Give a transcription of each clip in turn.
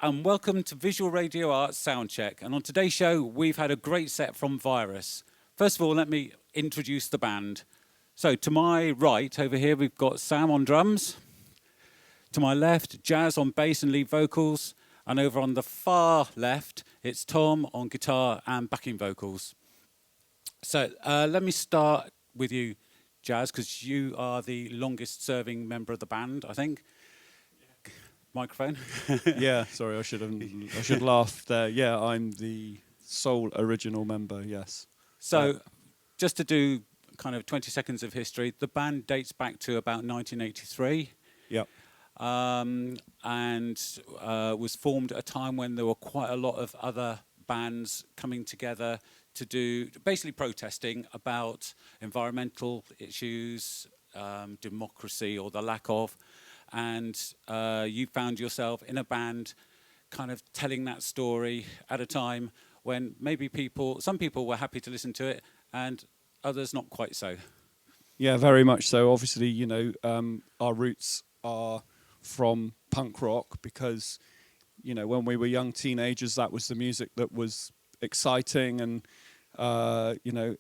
and welcome to Visual Radio Arts Soundcheck. And on today's show, we've had a great set from Virus. First of all, let me introduce the band. So to my right, over here, we've got Sam on drums. To my left, Jazz on bass and lead vocals. And over on the far left, it's Tom on guitar and backing vocals. So let me start with you, Jazz, because you are the longest serving member of the band, I think. Microphone. Yeah, sorry, I should laugh there. Yeah, I'm the sole original member, yes. So just to do kind of 20 seconds of history, the band dates back to about 1983. Yep. And was formed at a time when there were quite a lot of other bands coming together to do basically protesting about environmental issues, democracy or the lack of. And you found yourself in a band kind of telling that story at a time when maybe some people were happy to listen to it and others not quite so. Yeah, very much so. Obviously, you know, our roots are from punk rock because, you know, when we were young teenagers, that was the music that was exciting and, you know,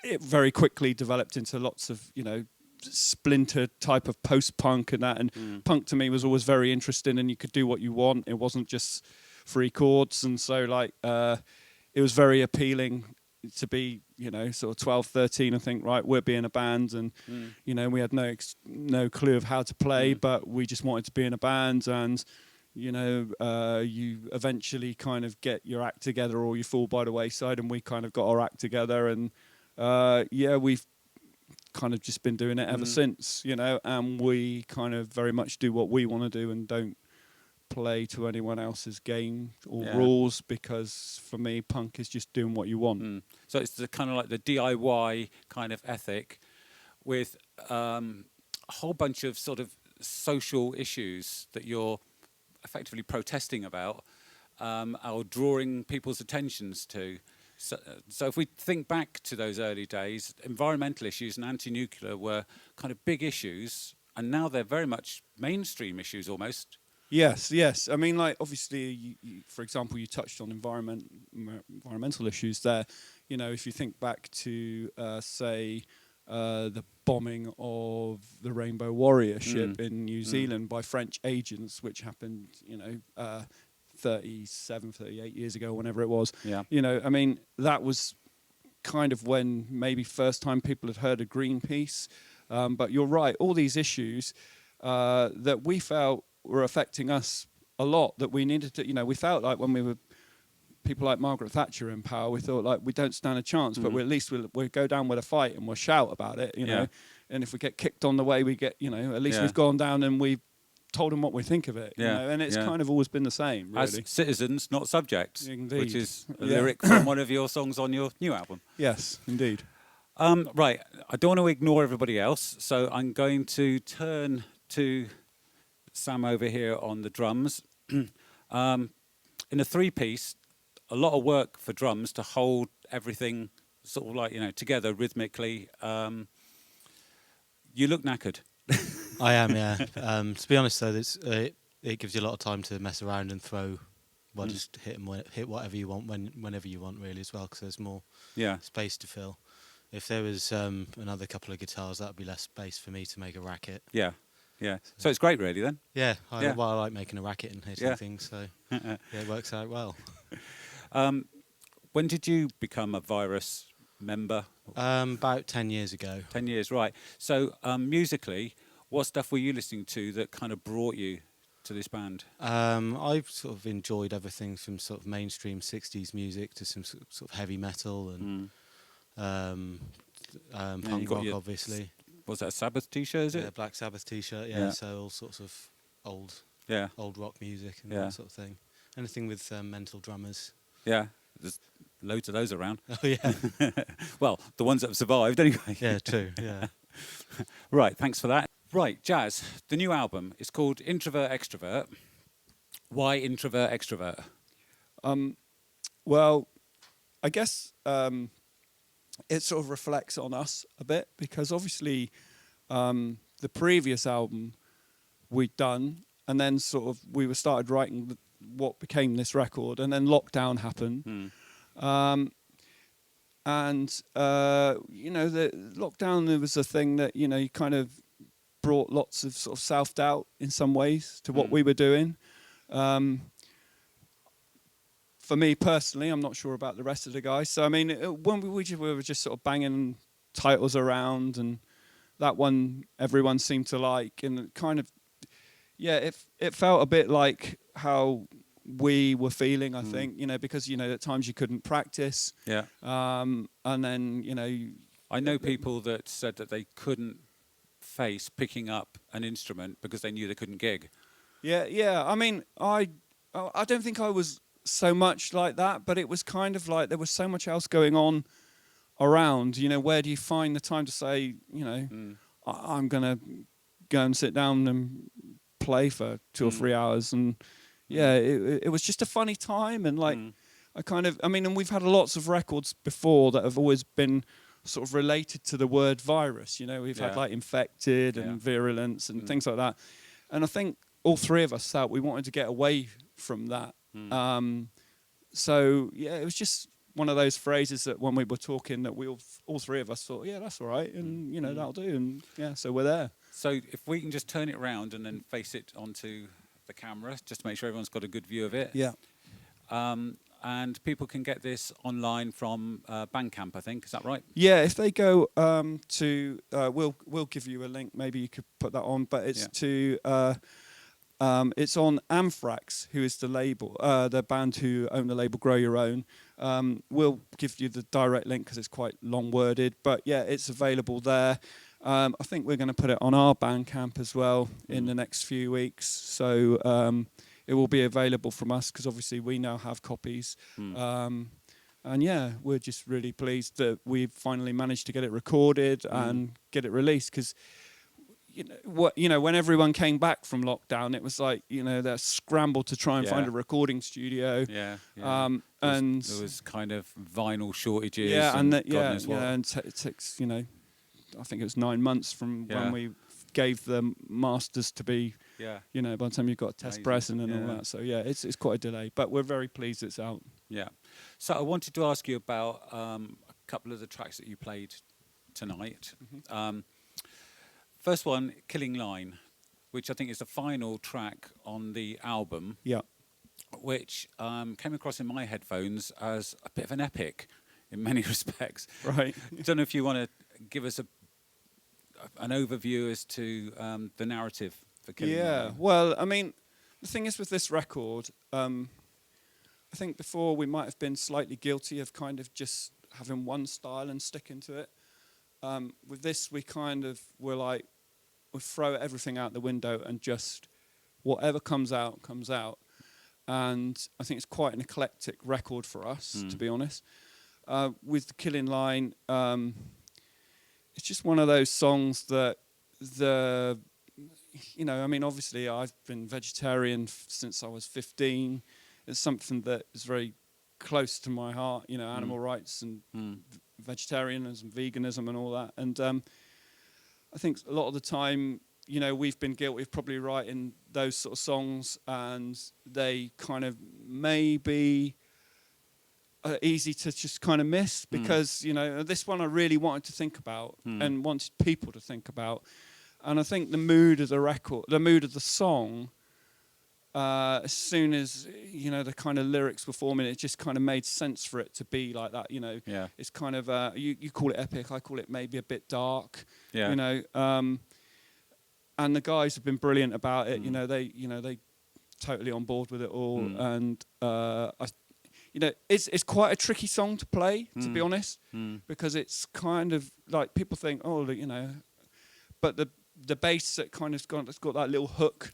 it very quickly developed into lots of, you know, splinter type of post-punk and that, and punk to me was always very interesting and you could do what you want. It wasn't just free chords, and so like it was very appealing to be, you know, sort of 12, 13 and think, right, we're being a band, and you know, we had no clue of how to play, but we just wanted to be in a band, and you know, you eventually kind of get your act together or you fall by the wayside, and we kind of got our act together, and yeah, we've kind of just been doing it ever since, you know, and we kind of very much do what we want to do and don't play to anyone else's game or rules, because for me punk is just doing what you want. So it's the kind of like the DIY kind of ethic with a whole bunch of sort of social issues that you're effectively protesting about or drawing people's attentions to. So if we think back to those early days, environmental issues and anti-nuclear were kind of big issues, and now they're very much mainstream issues almost. Yes. I mean, like, obviously, for example, you touched on environmental issues there. You know, if you think back to, say, the bombing of the Rainbow Warrior ship in New Zealand by French agents, which happened, you know, 37, 38 years ago, whenever it was. Yeah. You know, I mean, that was kind of when maybe first time people had heard of Greenpeace. But you're right, all these issues that we felt were affecting us a lot, that we needed to, you know, we felt like when we were people like Margaret Thatcher in power, we thought like we don't stand a chance, but we at least we'll go down with a fight and we'll shout about it, you know. And if we get kicked on the way, we get, you know, at least we've gone down and we've told them what we think of it, you know, and it's kind of always been the same, really. As citizens, not subjects. Indeed. Which is a lyric from one of your songs on your new album. Yes, indeed. Right, I don't want to ignore everybody else, so I'm going to turn to Sam over here on the drums. In a three-piece, a lot of work for drums to hold everything sort of like, you know, together rhythmically. You look knackered. I am, yeah. To be honest, though, it gives you a lot of time to mess around and throw. Well, just hit whatever you want whenever you want, really, as well, because there's more space to fill. If there was another couple of guitars, that would be less space for me to make a racket. Yeah. So it's great, really, then. Yeah, I like making a racket and hitting things, so it works out well. When did you become a Virus member? About 10 years ago. 10 years, right. So musically, what stuff were you listening to that kind of brought you to this band? I've sort of enjoyed everything from sort of mainstream 60s music to some sort of heavy metal and punk rock, obviously. Was that a Sabbath t-shirt, is it? Yeah, Black Sabbath t-shirt, so all sorts of old rock music and that sort of thing. Anything with mental drummers. Yeah, there's loads of those around. Oh, yeah. Well, the ones that have survived, anyway. Yeah, true, yeah. Right, thanks for that. Right, Jazz, the new album is called Introvert, Extravert. Why Introvert, Extravert? Well, I guess it sort of reflects on us a bit, because obviously the previous album we'd done, and then sort of we started writing what became this record. And then lockdown happened. And the lockdown, there was a thing that, you kind of brought lots of sort of self-doubt in some ways to what we were doing. For me personally, I'm not sure about the rest of the guys. So, I mean, when we were just sort of banging titles around, and that one everyone seemed to like, and it kind of, it felt a bit like how we were feeling, I think, because, at times you couldn't practice. Yeah. And then, I know people that said that they couldn't face picking up an instrument because they knew they couldn't gig. Yeah. I mean, I don't think I was so much like that, but it was kind of like there was so much else going on around. Where do you find the time to say, I'm going to go and sit down and play for 2 or 3 hours? And it was just a funny time. And like, and we've had lots of records before that have always been sort of related to the word virus. We've had like infected and virulence and things like that. And I think all three of us felt we wanted to get away from that. So it was just one of those phrases that when we were talking that we all three of us thought, that's all right, and that'll do, and so we're there. So if we can just turn it around and then face it onto the camera, just to make sure everyone's got a good view of it. Yeah. And people can get this online from Bandcamp, I think. Is that right? Yeah, if they go to, we'll give you a link. Maybe you could put that on, but it's to. It's on Anthrax, who is the label, the band who own the label Grow Your Own. We'll give you the direct link because it's quite long worded, but it's available there. I think we're going to put it on our Bandcamp as well in the next few weeks. So it will be available from us because obviously we now have copies. And we're just really pleased that we've finally managed to get it recorded and get it released because when everyone came back from lockdown, it was like, they scrambled to try and find a recording studio. And there was kind of vinyl shortages. And it takes, I think it was 9 months from when we gave the masters to be, by the time you've got a test pressing and all that. So it's quite a delay, but we're very pleased it's out. Yeah. So I wanted to ask you about a couple of the tracks that you played tonight. First one, Killing Line, which I think is the final track on the album. Yeah. Which came across in my headphones as a bit of an epic in many respects. Right. I don't know if you want to give us an overview as to the narrative for Killing Line. Yeah, well, I mean, the thing is with this record, I think before we might have been slightly guilty of kind of just having one style and sticking to it. With this, we kind of were like, we throw everything out the window and just whatever comes out, comes out. And I think it's quite an eclectic record for us, to be honest. With the Killing Line, it's just one of those songs that obviously I've been vegetarian since I was 15. It's something that is very close to my heart, animal rights and vegetarianism, veganism and all that. And I think a lot of the time, we've been guilty of probably writing those sort of songs and they kind of maybe easy to just kind of miss because, this one I really wanted to think about and wanted people to think about. And I think the mood of the record, the mood of the song, as soon as, the kind of lyrics were forming, it just kind of made sense for it to be like that, It's kind of, you call it epic, I call it maybe a bit dark, and the guys have been brilliant about it, they totally on board with it all, and it's quite a tricky song to play, to be honest, because it's kind of like people think, but the bass that kind of it's got that little hook,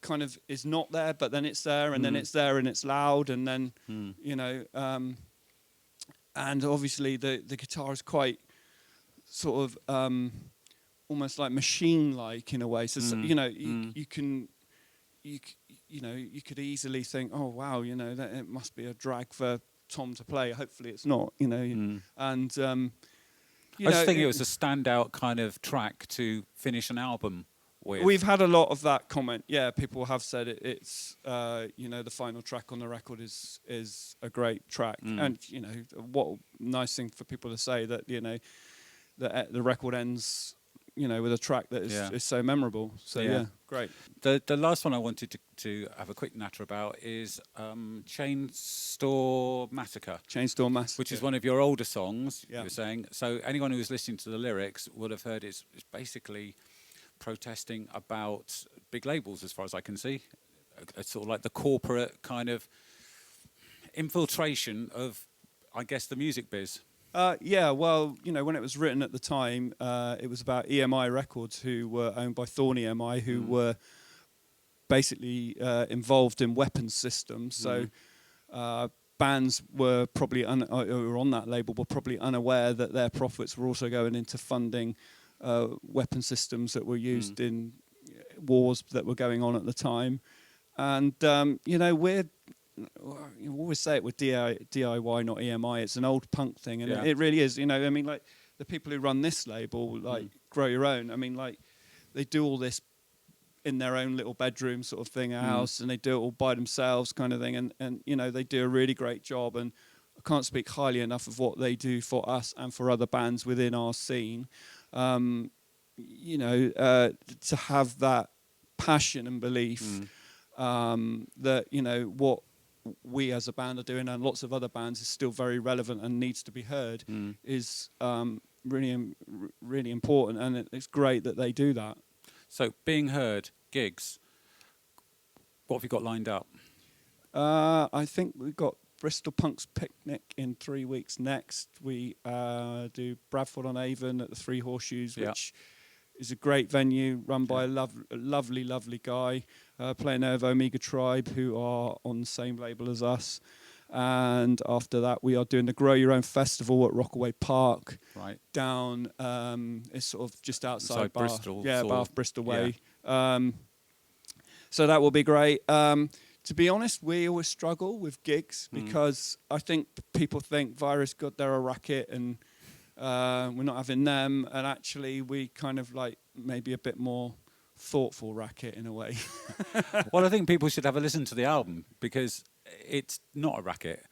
kind of is not there, but then it's there, and then it's there, and it's loud, and then and obviously the guitar is quite sort of almost like machine-like in a way. So you could easily think, oh wow, that it must be a drag for Tom to play. Hopefully it's not, and I just think it was a standout kind of track to finish an album with. We've had a lot of that comment. Yeah, people have said it's the final track on the record is a great track, and what nice thing for people to say that that the record ends with a track that is so memorable. So yeah, great. The last one I wanted to have a quick natter about is Chainstore Massacre. Chainstore Massacre, which is one of your older songs. Yeah. You were saying. So anyone who was listening to the lyrics would have heard it's basically protesting about big labels, as far as I can see. It's sort of like the corporate kind of infiltration of, I guess, the music biz. Yeah, well, when it was written at the time, it was about EMI Records, who were owned by Thorn EMI, who were basically involved in weapons systems. So bands were probably who were on that label were probably unaware that their profits were also going into funding weapon systems that were used in wars that were going on at the time. And we always say it with DIY, not EMI. It's an old punk thing, and it really is. I mean, like the people who run this label, like Grow Your Own. I mean, like they do all this in their own little bedroom sort of thing, a house, and they do it all by themselves, kind of thing. And they do a really great job. And I can't speak highly enough of what they do for us and for other bands within our scene. To have that passion and belief that what we as a band are doing and lots of other bands is still very relevant and needs to be heard is really important, and it's great that they do that. So being heard, gigs, what have you got lined up? I think we've got Bristol Punks Picnic in 3 weeks next. We do Bradford on Avon at the Three Horseshoes, which is a great venue run by a lovely guy, playing there with Omega Tribe, who are on the same label as us. And after that, we are doing the Grow Your Own Festival at Rockaway Park, down, it's sort of just outside Bath, Bristol. Bath, Bristol way. So that will be great. To be honest, we always struggle with gigs because I think people think Virus, God, they're a racket and we're not having them. And actually, we kind of like maybe a bit more thoughtful racket in a way. Well, I think people should have a listen to the album because it's not a racket.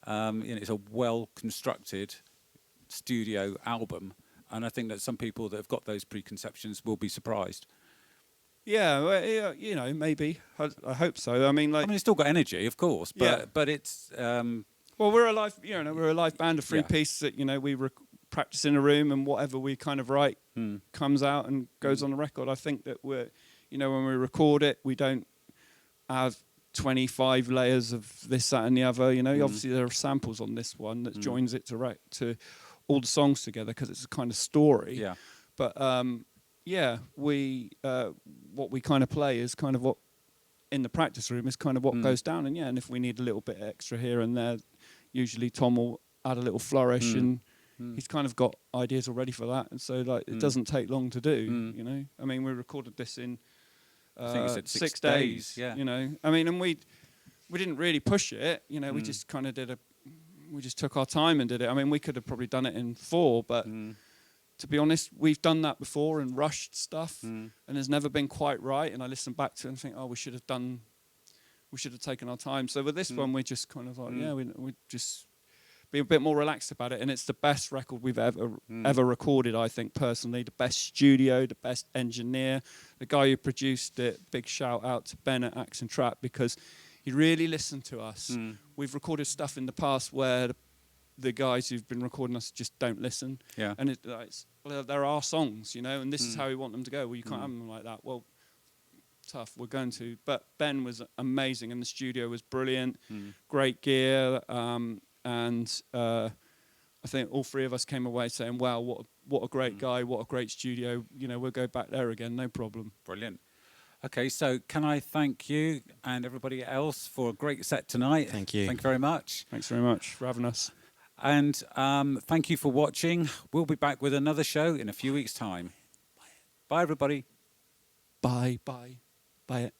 It's a well-constructed studio album. And I think that some people that have got those preconceptions will be surprised. Yeah, well, maybe. I hope so. I mean, it's still got energy, of course, but it's. Well, we're a live band, a three-piece that we practice in a room, and whatever we kind of write comes out and goes on the record. I think that we're, when we record it, we don't have 25 layers of this, that, and the other. Obviously there are samples on this one that joins it to all the songs together because it's a kind of story. Yeah. But what we kind of play is kind of what in the practice room is kind of what goes down, and if we need a little bit extra here and there, usually Tom will add a little flourish, and he's kind of got ideas already for that, and so it doesn't take long to do. I mean, we recorded this in I think you said 6 days. Yeah. I mean, and we didn't really push it. We just kind of we just took our time and did it. I mean, we could have probably done it in 4, but. To be honest, we've done that before and rushed stuff, and it's never been quite right. And I listen back to it and think, we should have taken our time. So with this one, we're just kind of like, we just be a bit more relaxed about it. And it's the best record we've ever recorded, I think, personally. The best studio, the best engineer, the guy who produced it. Big shout out to Ben at Axe and Trap because he really listened to us. We've recorded stuff in the past where the guys who've been recording us just don't listen. Yeah. And there are songs, and this is how we want them to go. Well, you can't have them like that. Well, tough, we're going to. But Ben was amazing, and the studio was brilliant, great gear, and I think all 3 of us came away saying, wow, what a great guy, what a great studio. We'll go back there again, no problem. Brilliant. Okay, so can I thank you and everybody else for a great set tonight? Thank you. Thank you very much. Thanks very much for having us. And thank you for watching. We'll be back with another show in a few weeks' time. Bye, everybody. Bye. Bye it.